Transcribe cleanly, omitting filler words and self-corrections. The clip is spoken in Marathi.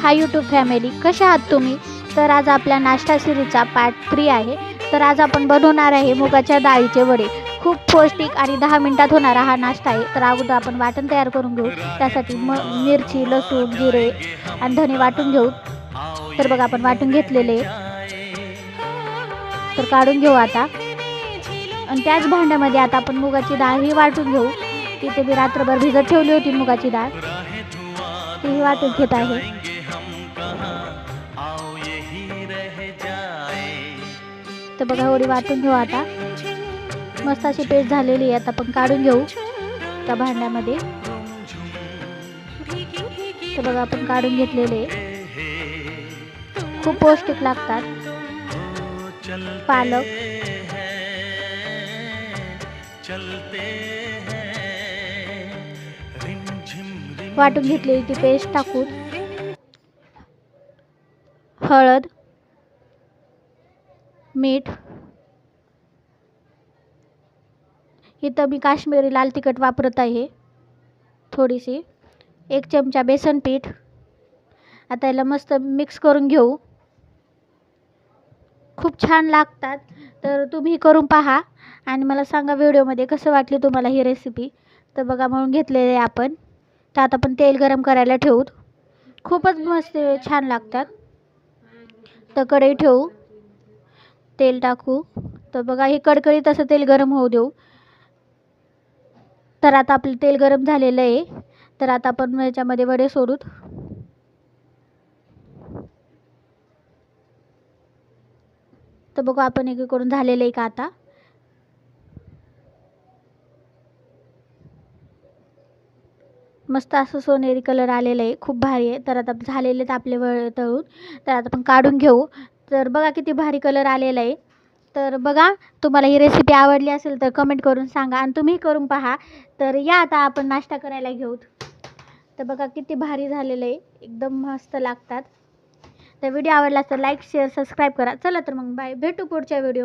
हाय यूट्यूब फॅमिली, कशा आहात तुम्ही? तर आज आपल्या नाश्ता सिरीजचा पार्ट 3 आहे. तर आज आपण बनवणार आहे मुगाच्या डाळीचे वडे. खूप पौष्टिक आणि 10 मिनिटात होणारा हा नाश्ता आहे. तर अगोदर आपण वाटण तयार करून घेऊ. त्यासाठी मिरची, लसूण, जिरे आणि धणे वाटून घेऊ. तर बघा आपण वाटून घेतलेले, तर काढून घेऊ आता. आणि त्याच भांड्यामध्ये आता आपण मुगाची डाळ ही वाटून घेऊ. तिथे मी रात्रभर भिजत ठेवली होती मुगाची डाळ, ती वाटून घेत आहे. तर बघा एवढी वाटून घेऊ आता. मस्त अशी पेस्ट झालेली आहे. आता आपण काढून घेऊ त्या भांड्यामध्ये. तर बघा आपण काढून घेतलेले, खूप पौष्टिक लागतात. पालक, वाटून घेतलेली ती पेस्ट टाकून, हळद, मीठ, इथं मी काश्मीरी लाल तिखट वापरत आहे थोडीशी, 1 चमचा बेसन पीठ. आता याला मस्त मिक्स करून घेऊ. खूप छान लागतात. तर तुम्ही करून पहा आणि मला सांगा व्हिडिओमध्ये कसं वाटली तुम्हाला ही रेसिपी. तर बघा म्हणून घेतलेले आपण. तर आता आपण तेल गरम करायला ठेवू. खूपच मस्त छान लागतात. तर कढई ठेवू, तेल टाकू. तर बघा हे कडकडीत असं तेल गरम होऊ देऊ. तर आता आपलं तेल गरम झालेलं आहे. तर आता आपण याच्यामध्ये वडे सोडू. तर बघू आपण एकीकडून झालेलं आहे का आता. मस्त असं सोनेरी कलर आलेला आहे, खूप भारी आहे. तर आता झालेले आहेत आपले वडे तळून. तर आता आपण काढून घेऊ. तर बघा किती भारी कलर आलेला आहे. तर बघा तुम्हाला ही रेसिपी आवडली असेल तर कमेंट करून सांगा आणि तुम्ही करून पहा. तर या आता आपण नाश्ता करायला घेऊ. तर बघा किती भारी झालेलं आहे, एकदम मस्त लागतात. तर व्हिडिओ आवडला तर लाईक, शेअर, सबस्क्राईब करा. चला तर मग बाय, भेटू पुढच्या व्हिडिओ.